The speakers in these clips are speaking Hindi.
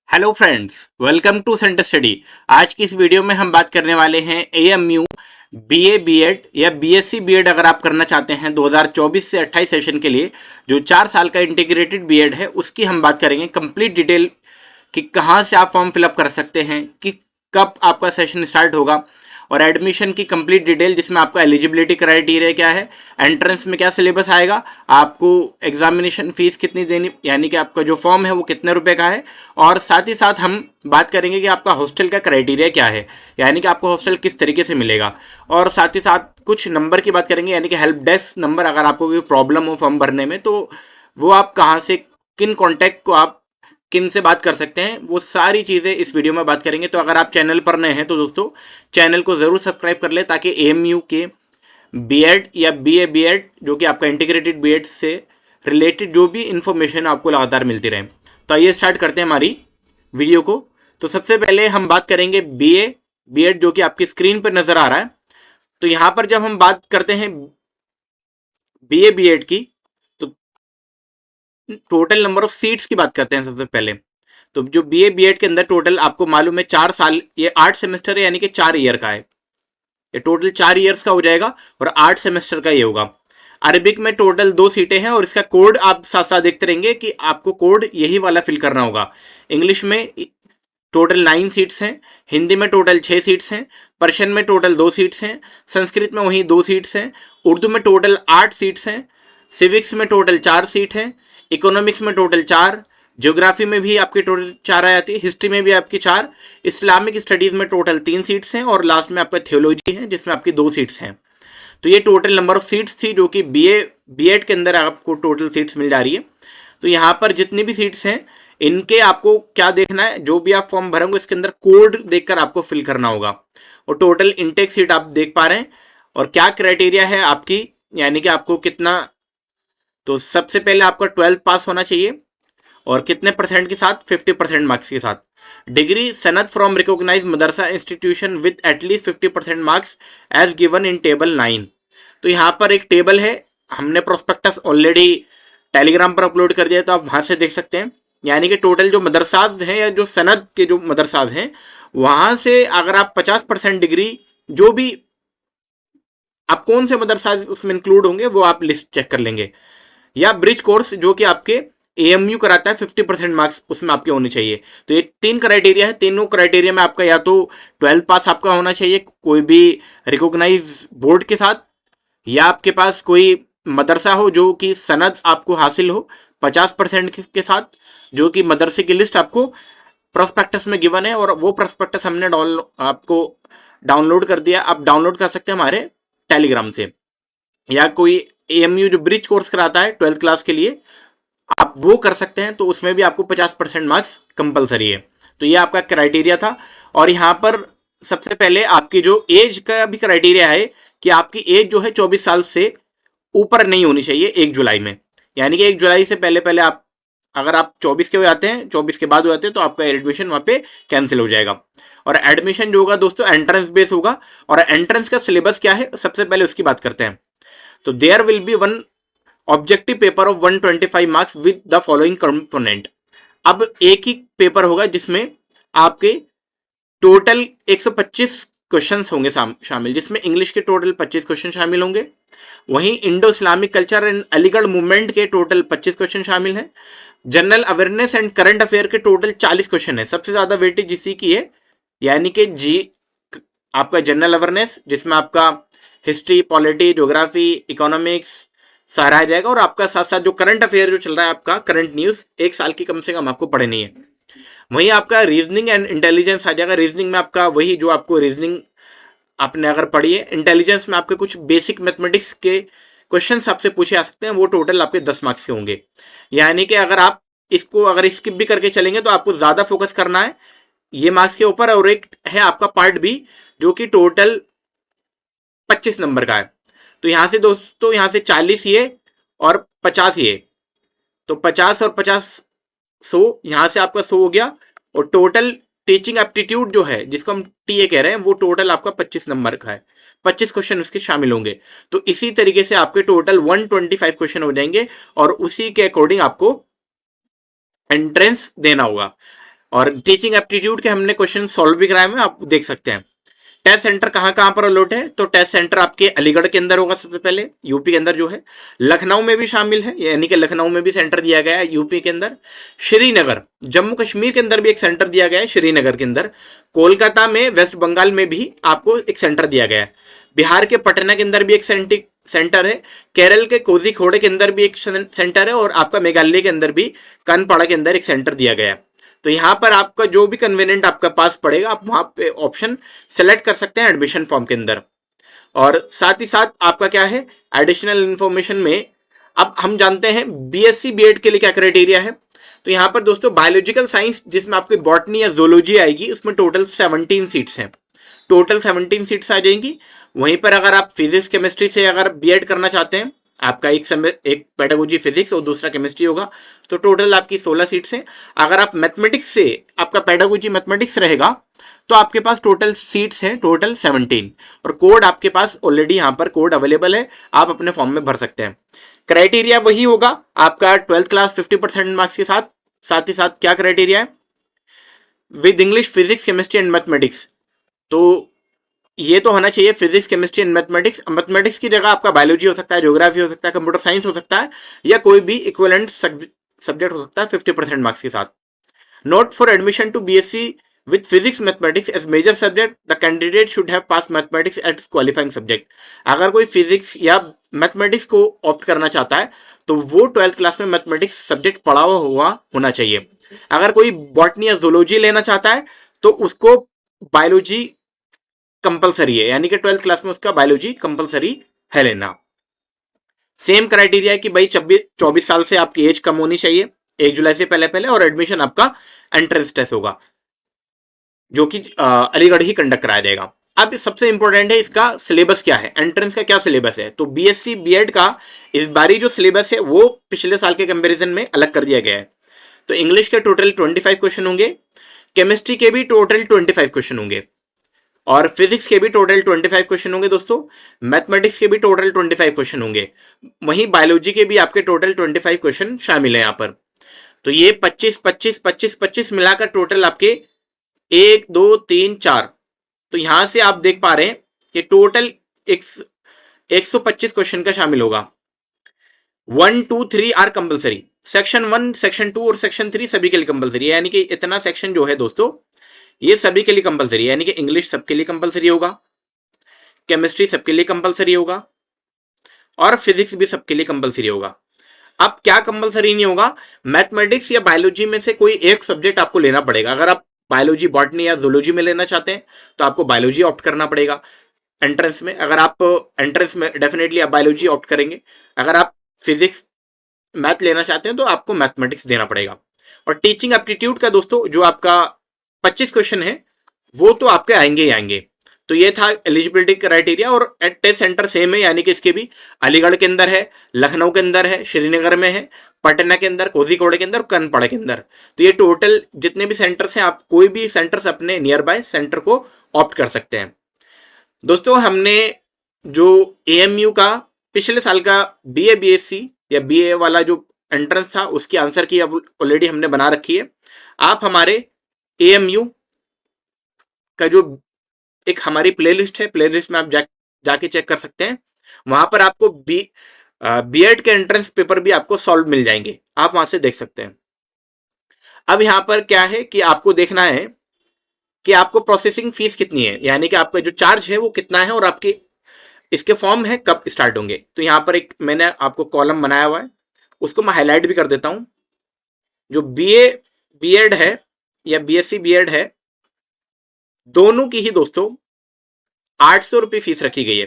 Hello friends, welcome to centre study. आज की इस वीडियो में हम बात करने वाले हैं एएमयू बीए बीएड या बीएससी बीएड अगर आप करना चाहते हैं 2024 से 28 सेशन के लिए जो 4 साल का इंटीग्रेटेड बीएड है उसकी हम बात करेंगे कंप्लीट डिटेल कि कहाँ से आप फॉर्म फिलअप कर सकते हैं, कि कब आपका सेशन स्टार्ट होगा और एडमिशन की कंप्लीट डिटेल जिसमें आपका एलिजिबिलिटी क्राइटेरिया क्या है, एंट्रेंस में क्या सिलेबस आएगा, आपको एग्जामिनेशन फीस कितनी देनी यानी कि आपका जो फॉर्म है वो कितने रुपए का है, और साथ ही साथ हम बात करेंगे कि आपका हॉस्टल का क्राइटेरिया क्या है यानी कि आपको हॉस्टल किस तरीके से मिलेगा, और साथ ही साथ कुछ नंबर की बात करेंगे यानी कि हेल्प डेस्क नंबर अगर आपको कोई प्रॉब्लम हो फॉर्म भरने में तो वो आप कहाँ से किन कॉन्टैक्ट को आप किन से बात कर सकते हैं, वो सारी चीज़ें इस वीडियो में बात करेंगे। तो अगर आप चैनल पर नए हैं तो दोस्तों चैनल को ज़रूर सब्सक्राइब कर ले ताकि एएमयू के बीएड या बीए बीएड जो कि आपका इंटीग्रेटेड बीएड से रिलेटेड जो भी इंफॉर्मेशन आपको लगातार मिलती रहे। तो आइए स्टार्ट करते हैं हमारी वीडियो को। तो सबसे पहले हम बात करेंगे बीए बीएड जो कि आपकी स्क्रीन पर नज़र आ रहा है। तो यहाँ पर जब हम बात करते हैं बीए बीएड की तो टोटल नंबर ऑफ सीट्स की बात करते हैं सबसे पहले। तो जो बीए बीएड के अंदर टोटल आपको मालूम है 4 साल, ये 8 सेमेस्टर है यानी कि 4 ईयर का है। ये टोटल 4 ईयर्स का हो जाएगा और 8 सेमेस्टर का ये होगा। अरबिक में टोटल 2 सीटें हैं और इसका कोड आप साथ साथ देखते रहेंगे कि आपको कोड यही वाला फिल करना होगा। इंग्लिश में टोटल 9 सीट्स हैं, हिंदी में टोटल 6 सीट्स हैं, पर्शियन में टोटल 2 सीट्स हैं, संस्कृत में वहीं 2 सीट्स हैं, उर्दू में टोटल 8 सीट्स हैं, सिविक्स में टोटल 4 सीट हैं, इकोनॉमिक्स में टोटल 4, ज्योग्राफी में भी आपकी टोटल 4 आ जाती है, हिस्ट्री में भी आपकी 4, इस्लामिक स्टडीज़ में टोटल 3 सीट्स हैं और लास्ट में आपका थियोलॉजी है जिसमें आपकी 2 सीट्स हैं। तो ये टोटल नंबर ऑफ सीट्स थी जो कि बीए बीएड के अंदर आपको टोटल सीट्स मिल जा रही है। तो यहाँ पर जितनी भी सीट्स हैं इनके आपको क्या देखना है, जो भी आप फॉर्म भरेंगे इसके अंदर कोड देखकर आपको फिल करना होगा। और टोटल इनटेक सीट आप देख पा रहे हैं और क्या क्राइटेरिया है आपकी यानी कि आपको कितना, तो सबसे पहले आपका 12th पास होना चाहिए और कितने परसेंट के साथ, 50% मार्क्स के साथ। डिग्री सनद from recognised madrasa institution with at least 50% marks as given in table 9। तो यहाँ पर एक टेबल है, हमने प्रोस्पेक्टस ऑलरेडी टेलीग्राम पर अपलोड कर दिया तो आप वहाँ से देख सकते हैं। यानी कि टोटल जो मदरसाज हैं या जो सनद के जो मदरसाज हैं वहाँ से अगर आप 50% डिग्री जो भी आप कौन से मदरसाज उसमें इंक्लूड होंगे वो आप लिस्ट चेक कर लेंगे, या ब्रिज कोर्स जो कि आपके एएमयू कराता है 50% मार्क्स उसमें आपके होने चाहिए। तो ये 3 क्राइटेरिया है, तीनों क्राइटेरिया में आपका या तो 12th पास आपका होना चाहिए कोई भी रिकॉग्नाइज बोर्ड के साथ, या आपके पास कोई मदरसा हो जो कि सनद आपको हासिल हो 50% के साथ, जो कि मदरसे की लिस्ट आपको प्रोस्पेक्टस में गिवन है और वो प्रोस्पेक्टस हमने आपको डाउनलोड कर दिया। आप डाउनलोड कर सकते हैं हमारे टेलीग्राम से, या कोई एएमयू जो ब्रिज कोर्स कराता है 12th क्लास के लिए आप वो कर सकते हैं, तो उसमें भी आपको 50% मार्क्स कंपलसरी है। तो ये आपका क्राइटेरिया था। और यहाँ पर सबसे पहले आपकी जो एज का भी क्राइटेरिया है कि आपकी एज जो है 24 साल से ऊपर नहीं होनी चाहिए 1 जुलाई में। यानी कि 1 जुलाई से पहले पहले आप अगर आप 24 के हो जाते हैं, 24 के बाद हो जाते हैं तो आपका एडमिशन वहाँ पे कैंसिल हो जाएगा। और एडमिशन जो होगा दोस्तों एंट्रेंस बेस होगा। और एंट्रेंस का सिलेबस क्या है सबसे पहले उसकी बात करते हैं। तो there will be one objective paper of 125 marks with the following component. अब एक ही पेपर होगा जिसमें आपके टोटल 125 क्वेश्चंस होंगे शामिल, जिसमें इंग्लिश के टोटल 25 क्वेश्चन शामिल होंगे, वहीं Indo Islamic culture and Aligarh movement के टोटल 25 क्वेश्चन शामिल हैं, general awareness and current affair के टोटल 40 क्वेश्चन है। सबसे ज्यादा वेटेज इसी की है, यानी कि जी आपका जनरल अवेयरनेस जिसमें आपका हिस्ट्री, पॉलिटी, ज्योग्राफी, इकोनॉमिक्स सारा आ जाएगा, और आपका साथ साथ जो करंट अफेयर जो चल रहा है आपका करंट न्यूज 1 साल की कम से कम आपको पढ़नी है। वहीं आपका रीजनिंग एंड इंटेलिजेंस आ जाएगा। रीजनिंग में आपका वही जो आपको रीजनिंग आपने अगर पढ़ी है, इंटेलिजेंस में आपके कुछ बेसिक मैथमेटिक्स के क्वेश्चंस आपसे पूछे जा सकते हैं, वो टोटल आपके 10 मार्क्स के होंगे। यानी कि अगर आप इसको अगर स्किप भी करके चलेंगे तो आपको ज्यादा फोकस करना है ये मार्क्स के ऊपर। और एक है आपका पार्ट बी जो कि टोटल 25 नंबर का है। तो यहां से दोस्तों यहाँ से 40 ये और 50 ये, तो 50 और 50 100, यहां से आपका 100 हो गया। और टोटल टीचिंग एप्टीट्यूड जो है जिसको हम टीए कह रहे हैं वो टोटल आपका 25 नंबर का है, 25 क्वेश्चन उसके शामिल होंगे। तो इसी तरीके से आपके टोटल 125 क्वेश्चन हो जाएंगे और उसी के अकॉर्डिंग आपको एंट्रेंस देना होगा। और टीचिंग एप्टीट्यूड के हमने क्वेश्चन सॉल्व भी कराए हैं, आप देख सकते हैं। टेस्ट सेंटर कहाँ कहाँ पर अलॉट है, तो टेस्ट सेंटर आपके अलीगढ़ के अंदर होगा सबसे पहले, यूपी के अंदर जो है। लखनऊ में भी शामिल है, यानी कि लखनऊ में भी सेंटर दिया गया है यूपी के अंदर। श्रीनगर जम्मू कश्मीर के अंदर भी एक सेंटर दिया गया है श्रीनगर के अंदर। कोलकाता में, वेस्ट बंगाल में भी आपको एक सेंटर दिया गया है। बिहार के पटना के अंदर भी एक सेंटर है। केरल के कोझिकोड के अंदर भी एक सेंटर है, और आपका मेघालय के अंदर भी कानपाड़ा के अंदर एक सेंटर दिया गया है। तो यहां पर आपका जो भी कन्वीनियंट आपका पास पड़ेगा, आप वहां पे ऑप्शन सेलेक्ट कर सकते हैं एडमिशन फॉर्म के अंदर। और साथ ही साथ आपका क्या है, एडिशनल इंफॉर्मेशन में अब हम जानते हैं बीएससी बीएड के लिए क्या क्राइटेरिया है। तो यहां पर दोस्तों बायोलॉजिकल साइंस जिसमें आपकी बॉटनी या जोलॉजी आएगी, उसमें टोटल 17 सीट्स हैं, टोटल 17 सीट्स आ जाएंगी। वहीं पर अगर आप फिजिक्स केमिस्ट्री से अगर बीएड करना चाहते हैं, आपका एक पेडागोजी फिजिक्स और दूसरा केमिस्ट्री होगा, तो टोटल आपकी 16 सीट्स हैं। अगर आप मैथमेटिक्स से, आपका पेडागोजी मैथमेटिक्स रहेगा, तो आपके पास टोटल सीट्स हैं टोटल 17। और कोड आपके पास ऑलरेडी यहाँ पर कोड अवेलेबल है, आप अपने फॉर्म में भर सकते हैं। क्राइटेरिया वही होगा आपका 12th क्लास 50% मार्क्स के साथ। साथ ही साथ क्या क्राइटेरिया है, with English physics chemistry and mathematics. तो ये तो होना चाहिए physics chemistry and mathematics. Mathematics की जगह आपका बायोलॉजी हो सकता है, ज्योग्राफी हो सकता है, कंप्यूटर साइंस हो सकता है, या कोई भी इक्विवेलेंट सब्जेक्ट हो सकता है 50% मार्क्स के साथ। Note for admission to BSc with physics mathematics as major subject, the candidate should have pass mathematics at qualifying subject. अगर कोई फिजिक्स या मैथमेटिक्स को ऑप्ट करना चाहता है, तो वो 12th क्लास में मैथमेटिक्स सब्जेक्ट पढ़ा हुआ होना चाहिए। अगर कोई बॉटनी या जूलॉजी लेना चाहता है, तो उसको बायोलॉजी कंपलसरी है, यानी कि 12th क्लास में उसका बायोलॉजी कंपलसरी है लेना। सेम क्राइटेरिया है कि भाई 24 साल से आपकी एज कम होनी चाहिए 1 जुलाई से पहले पहले, और एडमिशन आपका एंट्रेंस टेस्ट होगा जो कि अलीगढ़ ही कंडक्ट कराया जाएगा। अब सबसे इंपॉर्टेंट है इसका सिलेबस क्या है, एंट्रेंस का क्या सिलेबस है। तो बीएससी बीएड का इस बारी जो सिलेबस है वो पिछले साल के कंपैरिजन में अलग कर दिया गया है। तो इंग्लिश के टोटल 25 क्वेश्चन होंगे, केमिस्ट्री के भी टोटल 25 क्वेश्चन होंगे, और फिजिक्स के भी टोटल 25 क्वेश्चन होंगे दोस्तों। मैथमेटिक्स के भी टोटल 25 क्वेश्चन होंगे। वहीं बायोलॉजी के भी आपके टोटल 25 क्वेश्चन शामिल हैं यहाँ पर। तो ये 25 25 25 25 मिलाकर टोटल आपके 1 2 3 4, तो यहां से आप देख पा रहे हैं कि टोटल 125 क्वेश्चन का शामिल होगा। 1 2 3 आर कंपलसरी, सेक्शन 1 सेक्शन 2 और सेक्शन 3 सभी के लिए कंपलसरी है। यानी कि इतना सेक्शन जो है दोस्तों, ये सभी के लिए कंपलसरी है। यानी कि इंग्लिश सबके लिए कंपलसरी होगा, केमिस्ट्री सबके लिए कंपलसरी होगा, और फिजिक्स भी सबके लिए कंपलसरी होगा। अब क्या कंपलसरी नहीं होगा, मैथमेटिक्स या बायोलॉजी में से कोई एक सब्जेक्ट आपको लेना पड़ेगा। अगर आप बायोलॉजी बॉटनी या जूलॉजी में लेना चाहते हैं, तो आपको बायोलॉजी ऑप्ट करना पड़ेगा एंट्रेंस में। अगर आप एंट्रेंस में डेफिनेटली आप बायोलॉजी ऑप्ट करेंगे। अगर आप फिजिक्स मैथ लेना चाहते हैं, तो आपको मैथमेटिक्स देना पड़ेगा। और टीचिंग एप्टीट्यूड का दोस्तों जो आपका 25 क्वेश्चन है, वो तो आपके आएंगे ही आएंगे। तो ये था एलिजिबिलिटी क्राइटेरिया। और टेस्ट सेंटर सेम है, यानी कि इसके भी अलीगढ़ के अंदर है, लखनऊ के अंदर है, श्रीनगर में है, पटना के अंदर, कोझिकोड के अंदर, कानपाड़ा के अंदर। तो ये टोटल जितने भी सेंटर्स हैं, आप कोई भी सेंटर्स अपने नियर बाय सेंटर को ऑप्ट कर सकते हैं। दोस्तों हमने जो एएमयू का पिछले साल का बीए बीएससी या बीए वाला जो एंट्रेंस था, उसकी आंसर की अब ऑलरेडी हमने बना रखी है। आप हमारे एएमयू का जो एक हमारी प्लेलिस्ट है, प्लेलिस्ट में आप जाके चेक कर सकते हैं। वहां पर आपको बीएड के एंट्रेंस पेपर भी आपको सॉल्व मिल जाएंगे, आप वहां से देख सकते हैं। अब यहां पर क्या है कि आपको देखना है कि आपको प्रोसेसिंग फीस कितनी है, यानी कि आपका जो चार्ज है वो कितना है, और आपके इसके फॉर्म है कब स्टार्ट होंगे। तो यहां पर एक मैंने आपको कॉलम बनाया हुआ है, उसको मैं हाईलाइट भी कर देता हूं। जो बीए बीएड है या बीएससी बीएड है, दोनों की ही दोस्तों 800 रुपये फीस रखी गई है।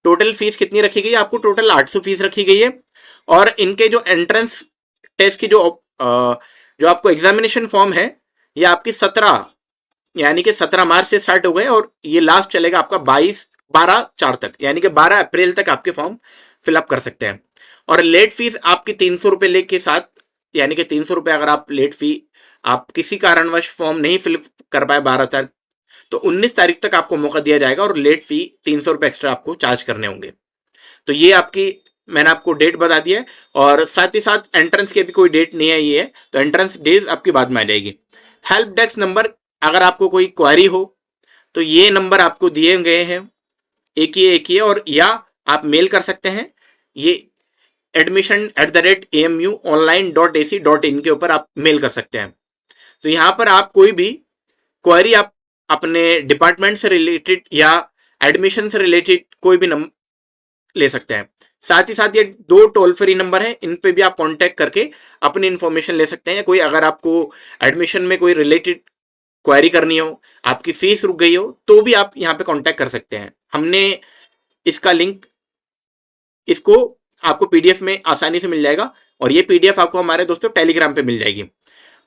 टोटल फीस कितनी रखी गई है, आपको टोटल 800 फीस रखी गई है। और इनके जो एंट्रेंस टेस्ट की जो आपको एग्जामिनेशन फॉर्म है, ये आपकी 17 यानी कि 17 मार्च से स्टार्ट हो गए, और ये लास्ट चलेगा आपका 12/4 तक, यानी कि 12 अप्रैल तक आपके फॉर्म फिलअप कर सकते हैं। और लेट फीस आपकी 300 रुपये लेट के साथ, यानी कि 300 रुपये अगर आप लेट फी आप किसी कारणवश फॉर्म नहीं फिल कर पाए 12 तक, तो 19 तारीख तक आपको मौका दिया जाएगा, और लेट फी 300 रुपये एक्स्ट्रा आपको चार्ज करने होंगे। तो ये आपकी मैंने आपको डेट बता दी है, और साथ ही साथ एंट्रेंस की भी कोई डेट नहीं आई है, तो एंट्रेंस डेट आपकी बाद में आ जाएगी। हेल्प डेस्क नंबर, अगर आपको कोई क्वेरी हो तो ये नंबर आपको दिए गए हैं, एक ही है, और या आप मेल कर सकते हैं ये admission@amu online.ac.in के ऊपर आप मेल कर सकते हैं। तो यहाँ पर आप कोई भी क्वेरी आप अपने डिपार्टमेंट से रिलेटेड या एडमिशन से रिलेटेड कोई भी नंबर ले सकते हैं। साथ ही साथ ये 2 टोल फ्री नंबर हैं, इन पे भी आप कांटेक्ट करके अपनी इंफॉर्मेशन ले सकते हैं, या कोई अगर आपको एडमिशन में कोई रिलेटेड क्वेरी करनी हो, आपकी फीस रुक गई हो, तो भी आप यहाँ पे कांटेक्ट कर सकते हैं। हमने इसका लिंक, इसको आपको पीडीएफ में आसानी से मिल जाएगा, और ये पीडीएफ आपको हमारे दोस्तों टेलीग्राम पे मिल जाएगी।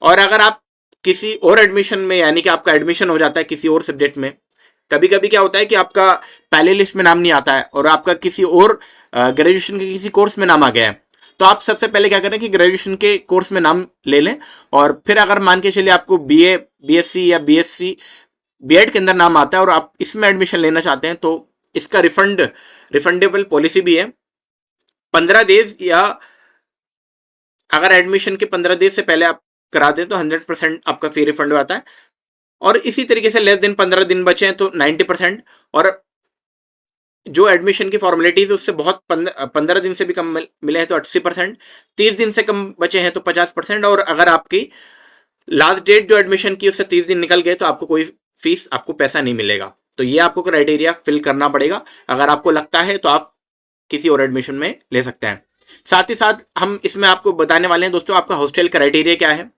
और अगर आप किसी और एडमिशन में, यानी कि आपका एडमिशन हो जाता है किसी और सब्जेक्ट में, कभी कभी क्या होता है कि आपका पहले लिस्ट में नाम नहीं आता है और आपका किसी और ग्रेजुएशन के किसी कोर्स में नाम आ गया है, तो आप सबसे पहले क्या करें कि ग्रेजुएशन के कोर्स में नाम ले लें, और फिर अगर मान के चलिए आपको बीए, बीएससी या बीएससी बीएड के अंदर नाम आता है और आप इसमें एडमिशन लेना चाहते हैं, तो इसका रिफंडेबल पॉलिसी भी है। 15 डेज, या अगर एडमिशन के 15 डेज से पहले आप करा दें तो 100% आपका फी रिफंड आता है, और इसी तरीके से लेस देन 15 दिन बचे हैं तो 90%, और जो एडमिशन की फॉर्मेलिटीज उससे बहुत 15 दिन से भी कम मिले हैं तो 80%, 30 दिन से कम बचे हैं तो 50%, और अगर आपकी लास्ट डेट जो एडमिशन की उससे 30 दिन निकल गए तो आपको कोई फीस, आपको पैसा नहीं मिलेगा। तो ये आपको क्राइटेरिया फिल करना पड़ेगा। अगर आपको लगता है तो आप किसी और एडमिशन में ले सकते हैं। साथ ही साथ हम इसमें आपको बताने वाले हैं दोस्तों आपका हॉस्टल क्राइटेरिया क्या है।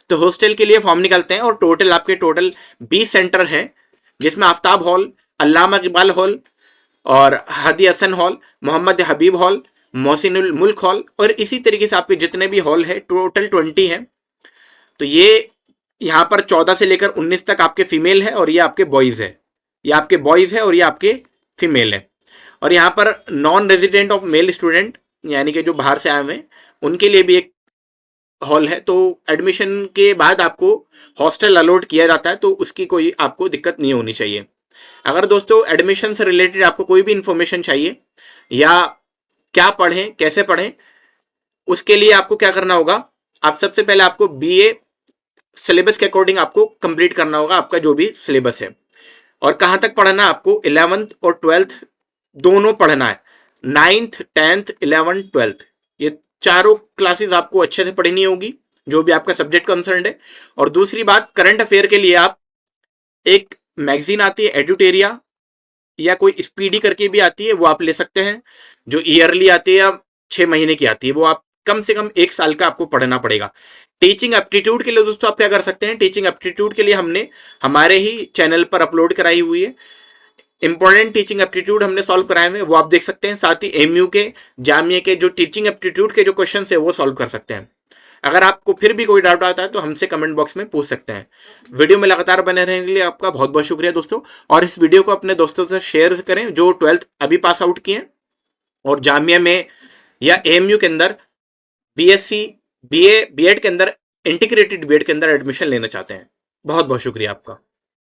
तो हॉस्टल के लिए फॉर्म निकलते हैं, और टोटल 20 सेंटर हैं, जिसमें आफ्ताब हॉल, अल्लामा इकबाल हॉल, और हदी हसन हॉल, मोहम्मद हबीब हॉल, मोहसिनुल मुल्क हॉल, और इसी तरीके से आपके जितने भी हॉल है टोटल 20 हैं। तो ये यहाँ पर 14 से लेकर 19 तक आपके फीमेल है, और ये आपके बॉयज़ है, ये आपके बॉयज़ है और ये आपके फीमेल है। और यहाँ पर non resident of male student, यानी कि जो बाहर से आए हुए हैं, उनके लिए भी एक हॉल है। तो एडमिशन के बाद आपको हॉस्टल अलॉट किया जाता है, तो उसकी कोई आपको दिक्कत नहीं होनी चाहिए। अगर दोस्तों एडमिशन से रिलेटेड आपको कोई भी इंफॉर्मेशन चाहिए, या क्या पढ़ें, कैसे पढ़ें, उसके लिए आपको क्या करना होगा, आप सबसे पहले आपको बीए सिलेबस के अकॉर्डिंग आपको कंप्लीट करना होगा आपका जो भी सिलेबस है। और कहाँ तक पढ़ना है आपको, 11th और 12th दोनों पढ़ना है। 9th, 10th, 11th, 12th, ये चारों क्लासेस आपको अच्छे से पढ़नी होगी, जो भी आपका सब्जेक्ट कंसर्न है। और दूसरी बात, करंट अफेयर के लिए आप एक मैगजीन आती है एडुटेरिया, या कोई स्पीडी करके भी आती है, वो आप ले सकते हैं, जो ईयरली आती है या 6 महीने की आती है, वो आप कम से कम 1 साल का आपको पढ़ना पड़ेगा। टीचिंग एप्टीट्यूड के लिए दोस्तों आप क्या कर सकते हैं, टीचिंग एप्टीट्यूड के लिए हमने हमारे ही चैनल पर अपलोड कराई हुई है, इंपॉर्टेंट टीचिंग एप्टीट्यूड हमने सॉल्व कराए हुए, वो आप देख सकते हैं। साथ ही एमयू के, जामिया के जो टीचिंग एप्टीट्यूड के जो क्वेश्चन है वो सॉल्व कर सकते हैं। अगर आपको फिर भी कोई डाउट आता है तो हमसे कमेंट बॉक्स में पूछ सकते हैं। वीडियो में लगातार बने रहने के लिए आपका बहुत बहुत शुक्रिया दोस्तों, और इस वीडियो को अपने दोस्तों से शेयर करें जो 12th अभी पास आउट किए हैं, और जामिया में या एएमयू के अंदर बीएससी, बीए, बीएड के अंदर, इंटीग्रेटेड बीएड के अंदर एडमिशन लेना चाहते हैं। बहुत बहुत शुक्रिया आपका।